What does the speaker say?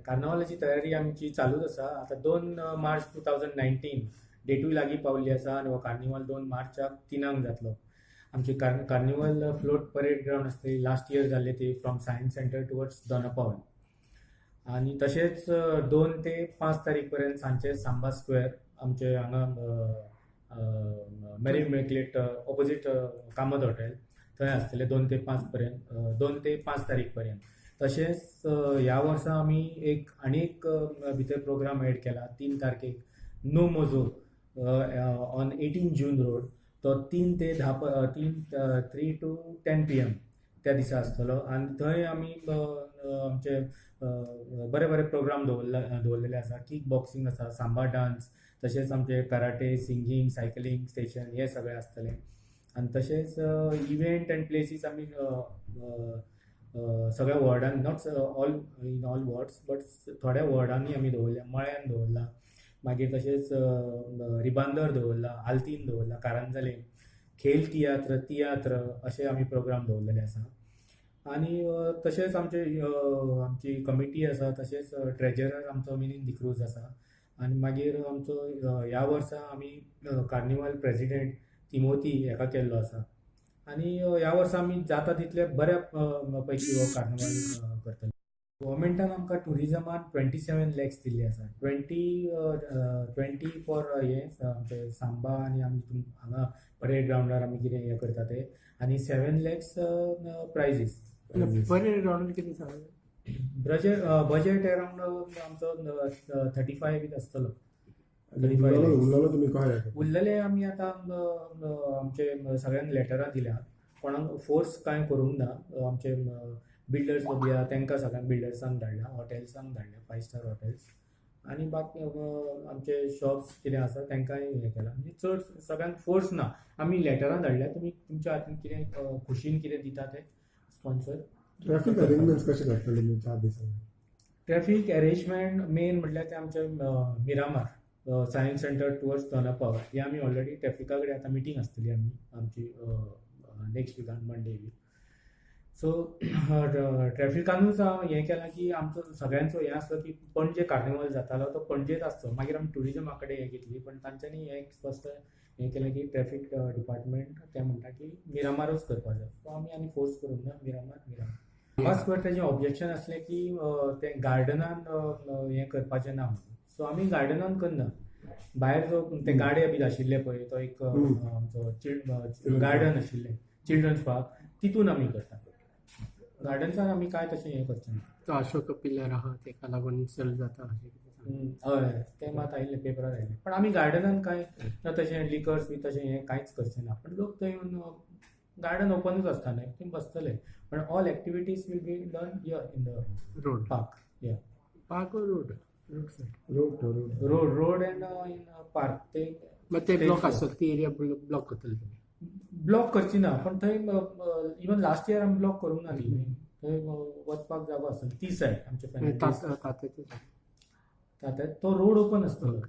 कार्नावालाची तयारी आमची चालूच आसा. आतां 2 मार्च 2019 डेटूय लागीं पावल्ली आसा आनी हो कार्निवाल 2 मार्चाक 3 जातलो. आमची कार्निवल फ्लोट परेड ग्राउंड आसली लास्ट इयर जाल्ली ती from science centre towards Dona Paula. आनी तशेंच 2 ते 5 तारीख पर्यंत सांजचे सांबा स्क्वेअर आमचे हांगा मेरी मेकलेट ऑपोजीट कामत हॉटेल थंय आसतले 2 ते 5 पर्यंत 2 ते 5 तारीख पर्यंत. तशेंच ह्या वर्सा आमी आनी एक भितर प्रोग्राम एड केला 3 तारखेक नो मोजो ऑन 18 जून रोड. तो 3 to 10 PM त्या दिसा आसतलो आनी थंय आमी आमचे बरे बरे प्रोग्राम दवरलेले आसा. किक बॉक्सिंग आसा, सांबा डान्स, तशेंच आमचे कराटे, सिंगींग, सायकलिंग स्टेशन हे सगळे आसतले. आनी तशेंच इव्हेंट एंड प्लेसीस आमी सगळ्या वॉर्डान not in all wards but थोड्या वॉर्डांनी आमी दवरल्या. मळ्यान दवरला, मागीर तशेंच रिबांदर दवरला, आल्तीन दवरला, कारांजले, खेल तियात्र अशे आमी प्रोग्राम दवरलेले आसा. आनी तशेंच आमची कमिटी आसा, तशेंच ट्रेजरर आमचो मिलिंद दिक्रूज आसा. आनी मागीर आमचो ह्या वर्सा आमी कार्निवाल प्रेसिडेंट तिमोथी हेका केल्लो आसा. आनी ह्या वर्सा आमी जाता तितले बऱ्या पैकी हो कार्निवाल करतले. गव्हर्मेंटान आमकां टुरिजमान 27 lakhs दिल्ली आसा. 20 फॉर हे आमचे सांबा आनी आमी हांगा परेड ग्राउंडार आमी कितें हे करता ते, आनी 7 lakhs प्रायजीस. परेड ग्राउंडार कितें सांगलें? बजेट अराउंड आमचो 35 आसतलो. उरलेले आमी आतां आमचे सगळ्यांक लेटरां दिल्या. कोणाक फोर्स कांय करूंक ना. आमचे बिल्डर्स बी आहा तांकां सगळ्यांक बिल्डर्सांक धाडल्या, हॉटेल्सांक धाडल्या, 5 स्टार हॉटेल्स. आनी बाकी आमचे शॉप्स कितें आसा तांकांय हें केलां. म्हणजे चड सगळ्यांक फोर्स ना. आमी लेटरां धाडल्या, तुमी तुमच्या हातीन कितें खुशीन कितें दिता ते स्पॉन्सर. ट्रॅफिक अरेंजमेंट्स कशे करतले 4 दिसांनी? ट्रॅफिक अरेंजमेंट मेन म्हटल्यार ते आमचे Miramar science centre towards Dona Paula हे आमी ऑलरेडी ट्रॅफिका कडेन आतां मिटींग आसतली आमची नेक्स्ट विकान मंडे बी. सो ट्रॅफिकानूच हें केलां की आमचो सगळ्यांचो हें आसलो की पणजे कार्निवल जातालो तो पणजेच आसचो. मागीर आमी टुरिजमा कडेन हें घेतली, पण तांच्यांनी हें स्पश्ट हें केलें की ट्रॅफिक डिपार्टमेंट ते म्हणटा की मिरामारूच करपाक जाय. सो आमी आनी फोर्स करूंक ना, मिरामार. फर्स्ट वेळ तेजें ऑब्जेक्शन आसलें की तें गार्डनान हें करपाचें ना म्हणून. सो आमी गार्डनान करना. भायर जो ते गाडे बी आशिल्ले पळय तो एक आमचो गार्डन आशिल्लें चिल्ड्रन्स पार्क, तितून आमी करता. गार्डन्सान आमी कांय तशें हें करचें ना. तो अशोक पिल्लर आहा तेका लागून चल जाता हय ते मात आयिल्ले पेपरार आयिल्ले. पण आमी गार्डनान कांय तशें लिकर्स बी तशें हें कांयच करचें ना. पण लोक थंय येवन गार्डन ओपनूच आसता न्हय, थंय बसतले. पण all activities will be done here in the road park. या park road road and in park. ते ब्लॉक आसत ती एरिया ब्लॉक करतले. ब्लॉक करची ना, पण थंय इवन लास्ट इयर आमी ब्लॉक करूंक ना न्ही. थंय वचपाक जागो आसतलो ती सायड आमचे फॅमिली. ताते तो रोड ओपन आसतलो.